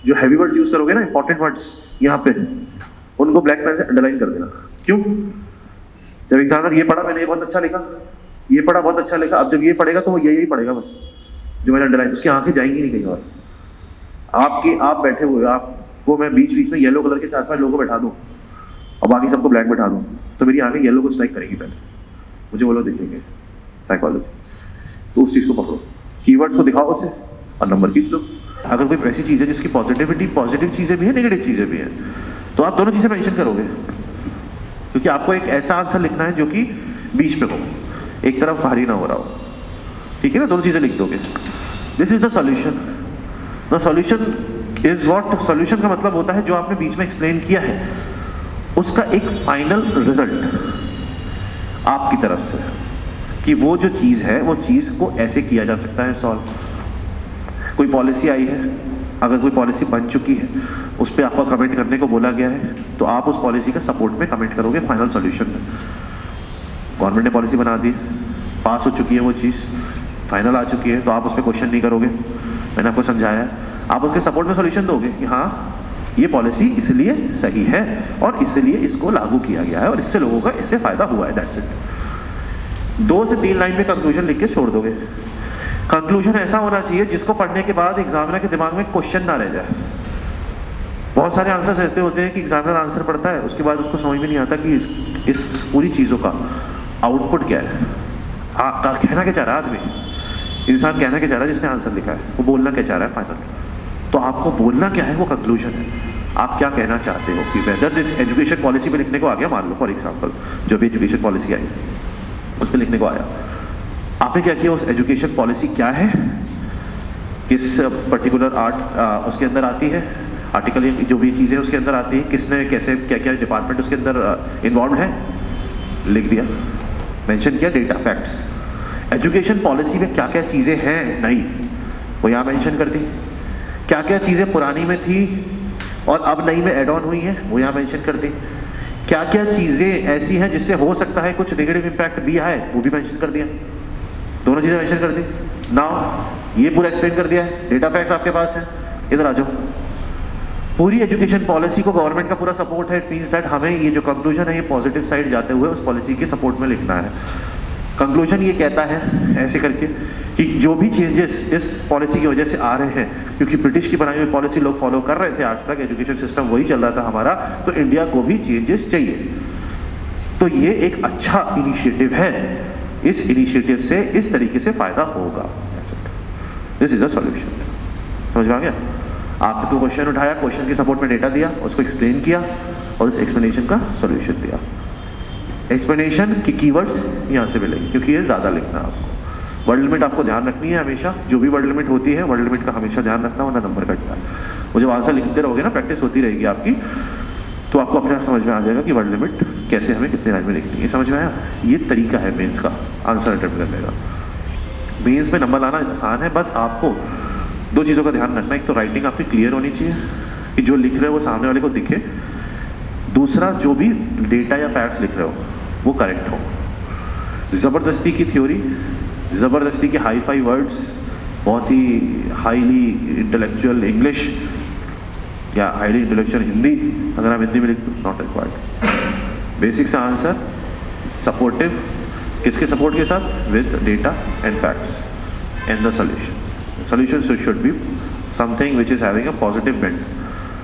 जो heavy words use करोगे ना, इंपॉर्टेंट वर्ड्स यहाँ पे, उनको ब्लैक पेन से अंडरलाइन कर देना। क्यों? जब एग्जामिनर ये पढ़ा, मैंने ये बहुत अच्छा लिखा, ये पढ़ा बहुत अच्छा लिखा, अब जब ये पढ़ेगा तो वो यही पढ़ेगा बस, जो मैंने अंडरलाइन, उसकी आंखें जाएंगी नहीं कहीं और। आप बैठे हुए, आपको मैं बीच बीच में येलो कलर के 4-5 लोगों को बैठा दूं और बाकी सबको ब्लैक बैठा दूं, तो मेरी आंखें येलो को स्ट्राइक करेगी पहले, मुझे वो लोग दिखेंगे। साइकोलॉजी। तो उस चीज़ को पकड़ो, कीवर्ड्स को दिखाओ उसे और नंबर खींच लो। अगर कोई ऐसी चीज़ है जिसकी पॉजिटिव चीज़ें भी है, नेगेटिव चीज़ें भी हैं, तो आप दोनों चीज़ें मेंशन करोगे, क्योंकि आपको एक ऐसा आंसर लिखना है जो कि बीच में हो, एक तरफ भारी ना हो रहा हो। ठीक है ना? दोनों चीज़ें लिख दोगे। This is the solution. The solution is what? Solution का मतलब होता है जो आपने बीच में एक्सप्लेन किया है उसका एक फाइनल रिजल्ट आपकी तरफ से, कि वो जो चीज़ है वो चीज़ को ऐसे किया जा सकता है सॉल्व। कोई पॉलिसी आई है, अगर कोई पॉलिसी बन चुकी है, उस पर आपको कमेंट करने को बोला गया है, तो आप उस पॉलिसी का सपोर्ट में कमेंट करोगे फाइनल सॉल्यूशन में। गवर्नमेंट ने पॉलिसी बना दी, पास हो चुकी है वो चीज़, फाइनल आ चुकी है, तो आप उस पर क्वेश्चन नहीं करोगे, मैंने आपको समझाया है, आप उसके सपोर्ट में सॉल्यूशन दोगे कि हाँ ये पॉलिसी इसलिए सही है और इसलिए इसको लागू किया गया है और इससे लोगों का इससे फायदा हुआ है, दैट्स इट। 2 से 3 लाइन में कंक्लूजन लिख के छोड़ दोगे। कंक्लूजन ऐसा होना चाहिए जिसको पढ़ने के बाद एग्जामिनर के दिमाग में क्वेश्चन ना रह जाए। बहुत सारे आंसर्स ऐसे होते हैं कि एग्जामिनर आंसर पढ़ता है, उसके बाद उसको समझ में नहीं आता कि इस पूरी चीज़ों का आउटपुट क्या है। कहना क्या चाह रहा है आदमी, इंसान कहना क्या चाह रहा है जिसने आंसर लिखा है, वो बोलना क्या चाह रहा है फाइनल। तो आपको बोलना क्या है वो कंक्लूजन है, आप क्या कहना चाहते हो। कि वेदर दिस एजुकेशन पॉलिसी पे लिखने को आ गया, मान लो फॉर एग्जाम्पल जो भी एजुकेशन पॉलिसी आई उस पर लिखने को आया, आपने क्या किया, उस एजुकेशन पॉलिसी क्या है, किस पर्टिकुलर उसके अंदर आती है, आर्टिकल जो भी चीज़ें उसके अंदर आती है, किसने कैसे क्या क्या डिपार्टमेंट उसके अंदर इन्वॉल्व है, लिख दिया, मेंशन किया डेटा फैक्ट्स। एजुकेशन पॉलिसी में क्या क्या चीज़ें हैं नहीं, वो यहाँ मेंशन कर दी। क्या क्या चीज़ें पुरानी में थी और अब नई में एड ऑन हुई हैं, वो यहाँ मेंशन कर दी। क्या क्या चीज़ें ऐसी हैं जिससे हो सकता है कुछ नेगेटिव इम्पैक्ट भी आए, वो भी मेंशन कर दिया, दोनों चीज़ें मेंशन कर दी। नाउ ये पूरा एक्सप्लेन कर दिया है, डेटा फैक्ट्स आपके पास है, इधर आ जाओ। पूरी एजुकेशन पॉलिसी को गवर्नमेंट का पूरा सपोर्ट है, इट मीन्स दैट हमें ये जो कंक्लूजन है ये पॉजिटिव साइड जाते हुए उस पॉलिसी के सपोर्ट में लिखना है। कंक्लूजन ये कहता है ऐसे करके कि जो भी चेंजेस इस पॉलिसी की वजह से आ रहे हैं, क्योंकि ब्रिटिश की बनाई हुई पॉलिसी लोग फॉलो कर रहे थे आज तक, एजुकेशन सिस्टम वही चल रहा था हमारा, तो इंडिया को भी चेंजेस चाहिए। तो ये एक अच्छा इनिशिएटिव है, इस इनिशिएटिव से इस तरीके से फायदा होगा। This is the solution. समझ में आ गया? आपने तो क्वेश्चन उठाया, क्वेश्चन के सपोर्ट में डेटा दिया, उसको एक्सप्लेन किया और उस एक्सप्लेनेशन का सॉल्यूशन दिया। एक्सप्लेनेशन की कीवर्ड्स यहाँ से मिलेंगे, क्योंकि ये ज़्यादा लिखना है आपको। वर्ड लिमिट आपको ध्यान रखनी है हमेशा, जो भी वर्ड लिमिट होती है वर्ड लिमिट का हमेशा ध्यान रखना, वरना नंबर कटता है। वो जब आंसर लिखते रहोगे ना, प्रैक्टिस होती रहेगी आपकी, तो आपको अपने आप समझ में आ जाएगा कि वर्ड लिमिट कैसे हमें कितने लाइन में लिखनी है। समझ में आया? ये तरीका है मेंस का आंसर अटेम्प्ट करने का। मेंस में नंबर लाना आसान है, बस आपको 2 चीज़ों का ध्यान रखना। एक तो राइटिंग आपकी क्लियर होनी चाहिए कि जो लिख रहे हो वो सामने वाले को दिखे। दूसरा, जो भी डेटा या फैक्ट्स लिख रहे हो वो करेक्ट हो। ज़बरदस्ती की थ्योरी, ज़बरदस्ती के हाई फाई वर्ड्स, बहुत ही हाईली इंटेलेक्चुअल इंग्लिश या हाईली इंटेलेक्चुअल हिंदी, अगर आप हिंदी में लिख दो, नॉट रिक्वायर्ड। बेसिक सा आंसर, सपोर्टिव, किसके सपोर्ट के साथ, with data and facts and the solution. Solution should be something which is having a positive bent.